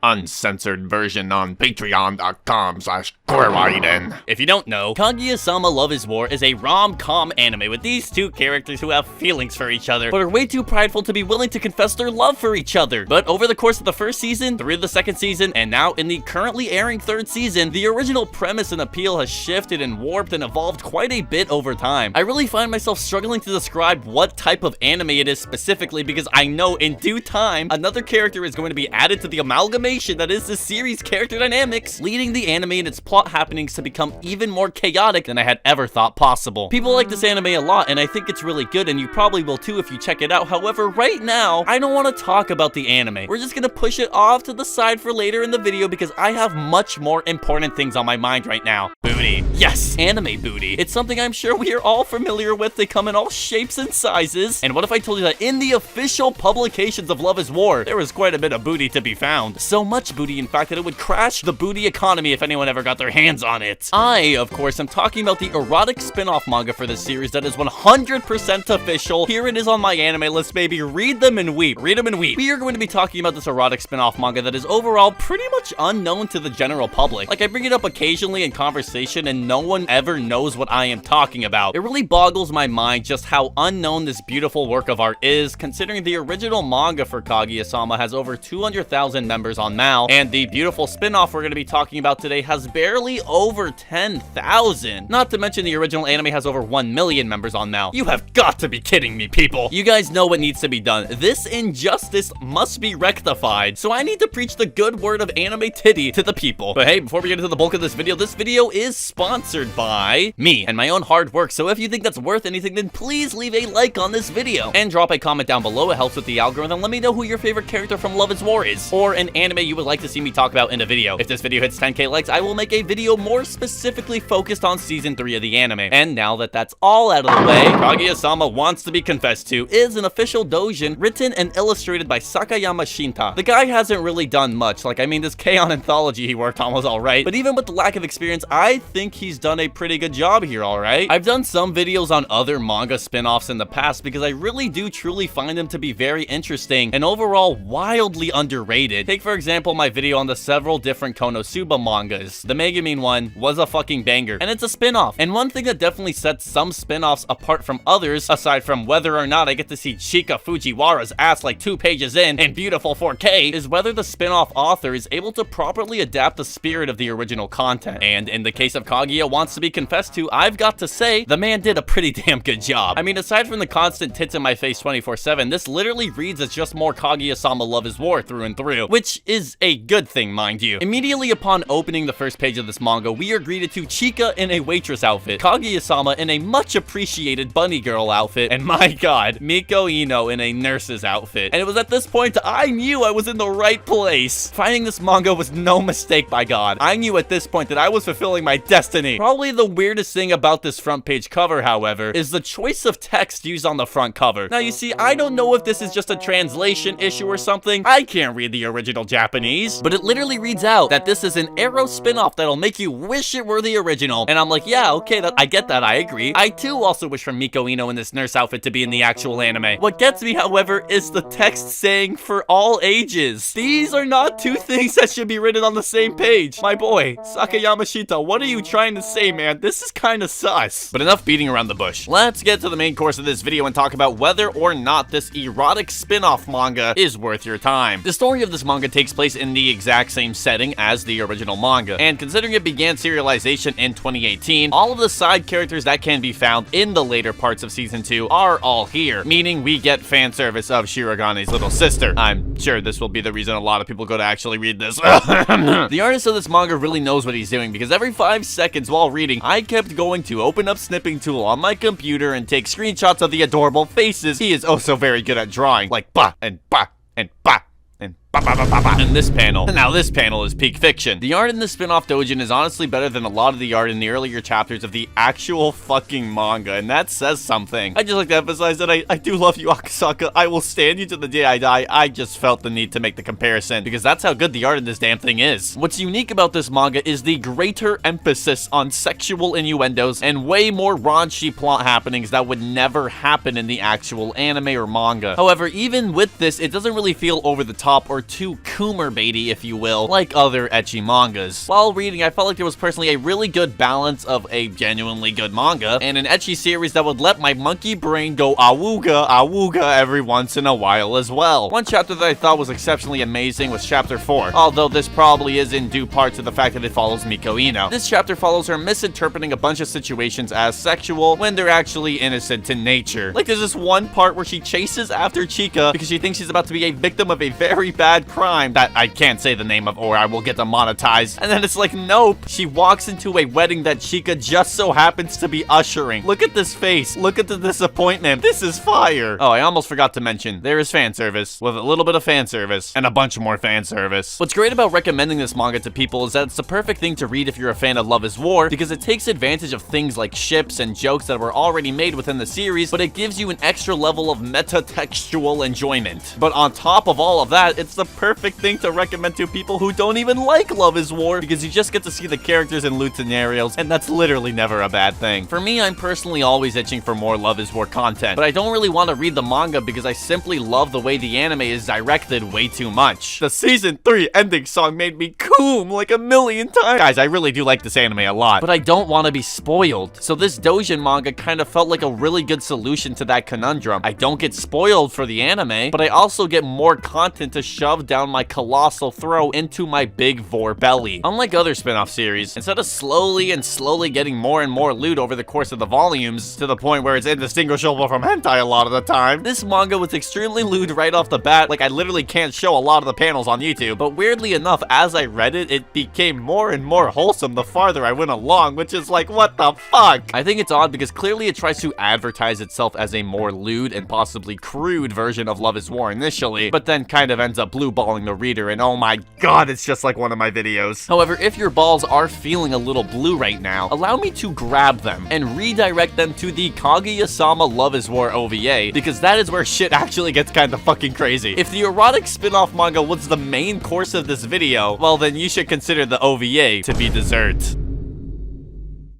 uncensored version on patreon.com/Corwiden. If you don't know, Kaguya-sama Love is War is a rom-com anime with these two characters who have feelings for each other, but are way too prideful to be willing to confess their love for each other. But over the course of the first season, through the second season, and now in the currently airing third season, the original premise and appeal has shifted and warped and evolved quite a bit over time. I really find myself struggling to describe what type of anime it is specifically, because I know in due time, another character is going to be added to the amalgamation that is the series' character dynamics, leading the anime and its plot happenings to become even more chaotic than I had ever thought possible. People like this anime a lot, and I think it's really good, and you probably will too if you check it out. However, right now, I don't want to talk about the anime. We're just gonna push it off to the side for later in the video because I have much more important things on my mind right now. Booty. Yes, anime booty. It's something I'm sure we are all familiar with. They come in all shapes and sizes. And what if I told you that in the official publications of Love is War, there was quite a bit of booty to be found? So much booty, in fact, that it would crash the booty economy if anyone ever got their hands on it. I, of course, am talking about the erotic spin-off manga for this series that is 100% official. Here it is on my anime list, baby. Read them and weep. Read them and weep. We are going to be talking about this erotic spin-off manga that is overall pretty much unknown to the general public. Like, I bring it up occasionally in conversation and no one ever knows what I am talking about. It really boggles my mind just how unknown this beautiful work of art is, considering the original manga for Kaguya-sama has over 200,000 members on MAL, and the beautiful spin-off we're going to be talking about today has barely over 10,000. Not to mention the original anime has over 1 million members on MAL. You have got to be kidding me, people. You guys know what needs to be done. This injustice must be rectified, so I need to preach the good word of anime titty to the people. But hey, before we get into the bulk of this video is sponsored by me and my own hard work, so if you think that's worth anything, then please leave a like on this video and drop a comment down below. It helps with the algorithm. Let me know who your favorite character from Love is War is, or an anime you would like to see me talk about in a video. If this video hits 10k likes, I will make a video more specifically focused on season 3 of the anime. And now that that's all out of the way, Kaguya-sama Wants to Be Confessed To is an official doujin written and illustrated by Sakayama Shinta. The guy hasn't really done much. Like, I mean, this K-On! Anthology he worked on was alright, but even with the lack of experience, I think he's done a pretty good job here, alright? I've done some videos on other manga spin-offs in the past because I really do truly find them to be very interesting and overall wildly underrated. Take, for example, my video on the several different Konosuba mangas. The Megumin one was a fucking banger, and it's a spin-off. And one thing that definitely sets some spin-offs apart from others, aside from whether or not I get to see Chika Fujiwara's ass like 2 pages in beautiful 4K, is whether the spin-off author is able to properly adapt the spirit of the original content. And in the case of Kaguya Wants to Be Confessed To, I've got to say, the man did a pretty damn good job. I mean, aside from the constant tits in my face 24/7, this literally reads as just more Kaguya-sama Love is War through and through, which is a good thing, mind you. Immediately upon opening the first page of this manga, we are greeted to Chika in a waitress outfit, Kaguya-sama in a much appreciated bunny girl outfit, and my god, Miko Ino in a nurse's outfit. And it was at this point I knew I was in the right place. Finding this manga was no mistake, by god. I knew at this point that I was fulfilling my destiny. Probably the weirdest thing about this front page cover, however, is the choice of text used on the front cover. Now, you see, I don't know if this is just a translation issue or something. I can't read the original Japanese, but it literally reads out that this is an Arrow spin-off that'll make you wish it were the original. And I'm like, yeah, okay, I get that, I agree. I too also wish for Miko Ino in this nurse outfit to be in the actual anime. What gets me, however, is the text saying for all ages. These are not two things that should be written on the same page. My boy, Sakayama Shinta, what are you trying to say, man? This is kind of sus. But enough beating around the bush. Let's get to the main course of this video and talk about whether or not this erotic spin-off manga is worth your time. The story of this manga takes place in the exact same setting as the original manga, and considering it began serialization in 2018, all of the side characters that can be found in the later parts of season 2 are all here, meaning we get fan service of Shiragane's little sister. I'm sure this will be the reason a lot of people go to actually read this. The artist of this manga really knows what he's doing, because every 5 seconds while reading, I kept going to open up Snipping Tool on my computer and take screenshots of the adorable faces he is oh so very good at drawing, like ba and ba and ba and And this panel. Now this panel is peak fiction. The art in the spin-off doujin is honestly better than a lot of the art in the earlier chapters of the actual fucking manga, and that says something. I just like to emphasize that I do love you, Akasaka. I will stand you to the day I die. I just felt the need to make the comparison, because that's how good the art in this damn thing is. What's unique about this manga is the greater emphasis on sexual innuendos and way more raunchy plot happenings that would never happen in the actual anime or manga. However, even with this, it doesn't really feel over the top or too Coomer baity, if you will, like other ecchi mangas. While reading, I felt like there was personally a really good balance of a genuinely good manga and an ecchi series that would let my monkey brain go awooga, awooga every once in a while as well. One chapter that I thought was exceptionally amazing was chapter 4, although this probably is in due part to the fact that it follows Miko Ino. This chapter follows her misinterpreting a bunch of situations as sexual when they're actually innocent in nature. Like, there's this one part where she chases after Chika because she thinks she's about to be a victim of a very bad crime that I can't say the name of or I will get demonetized. And then it's like, nope, she walks into a wedding that Chika just so happens to be ushering. Look at this face. Look at the disappointment. This is fire. Oh, I almost forgot to mention, there is fan service, with a little bit of fan service, and a bunch more fan service. What's great about recommending this manga to people is that it's the perfect thing to read if you're a fan of Love is War, because it takes advantage of things like ships and jokes that were already made within the series, but it gives you an extra level of meta-textual enjoyment. But on top of all of that, it's the perfect thing to recommend to people who don't even like Love is War, because you just get to see the characters in loot scenarios, and that's literally never a bad thing. For me, I'm personally always itching for more Love is War content, but I don't really want to read the manga because I simply love the way the anime is directed way too much. The season 3 ending song made me coom like a million times. Guys, I really do like this anime a lot, but I don't want to be spoiled. So this doujin manga kind of felt like a really good solution to that conundrum. I don't get spoiled for the anime, but I also get more content to shove down my colossal throat into my big vor belly. Unlike other spin-off series, instead of slowly getting more and more loot over the course of the volumes to the point where it's indistinguishable from hentai a lot of the time, this manga was extremely lewd right off the bat. Like, I literally can't show a lot of the panels on YouTube, but weirdly enough, as I read it, it became more and more wholesome the farther I went along, which is like, what the fuck? I think it's odd because clearly it tries to advertise itself as a more lewd and possibly crude version of Love is War initially, but then kind of ends up blue-balling the reader, and oh my god, it's just like one of my videos. However, if your balls are feeling a little blue right now, allow me to grab them and redirect them to the Kaguya-sama Love is War OVA, because that is where shit actually gets kind of fucking crazy. If the erotic spin-off manga was the main course of this video, well then you should consider the OVA to be dessert.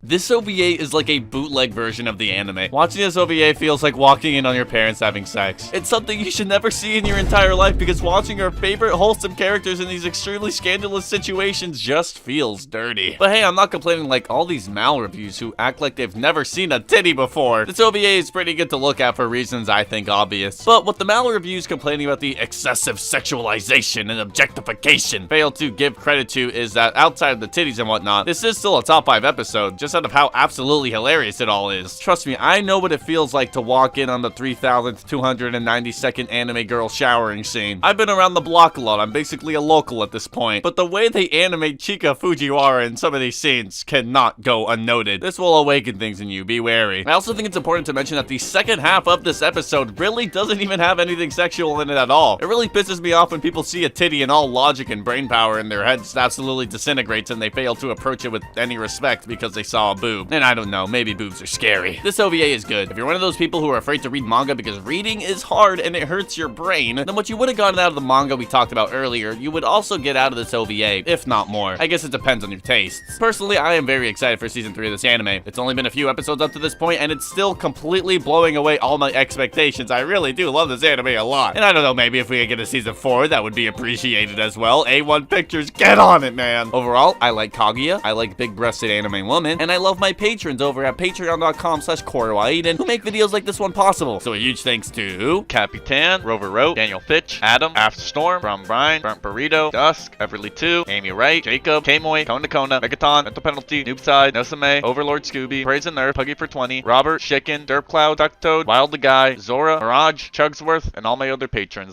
This OVA is like a bootleg version of the anime. Watching this OVA feels like walking in on your parents having sex. It's something you should never see in your entire life because watching your favorite wholesome characters in these extremely scandalous situations just feels dirty. But hey, I'm not complaining like all these mal reviews who act like they've never seen a titty before. This OVA is pretty good to look at for reasons I think obvious. But what the mal reviews complaining about the excessive sexualization and objectification fail to give credit to is that outside of the titties and whatnot, this is still a top 5 episode, just out of how absolutely hilarious it all is. Trust me, I know what it feels like to walk in on the 3,292nd anime girl showering scene. I've been around the block a lot, I'm basically a local at this point, but the way they animate Chika Fujiwara in some of these scenes cannot go unnoted. This will awaken things in you, be wary. I also think it's important to mention that the second half of this episode really doesn't even have anything sexual in it at all. It really pisses me off when people see a titty and all logic and brain power in their heads absolutely disintegrates and they fail to approach it with any respect because they saw a boob. And I don't know, maybe boobs are scary. This OVA is good. If you're one of those people who are afraid to read manga because reading is hard and it hurts your brain, then what you would have gotten out of the manga we talked about earlier, you would also get out of this OVA, if not more. I guess it depends on your tastes. Personally, I am very excited for season 3 of this anime. It's only been a few episodes up to this point, and it's still completely blowing away all my expectations. I really do love this anime a lot. And I don't know, maybe if we could get a season 4, that would be appreciated as well. A1 Pictures, get on it, man! Overall, I like Kaguya, I like big-breasted anime women, and I love my patrons over at patreon.com/KoreWaiden who make videos like this one possible. So a huge thanks to Capitan, Rover Rote, Daniel Fitch, Adam, Afterstorm, From Brian, Burnt Burrito, Dusk, Everly 2, Amy Wright, Jacob, K-Moy, Kona Kona, Megaton, Mental Penalty, Noobside, Nosame, Overlord Scooby, Praise and Nerf, Puggy for 20, Robert, Chicken, Derp Cloud, Ducktoad, Wild the Guy, Zora, Mirage, Chugsworth, and all my other patrons.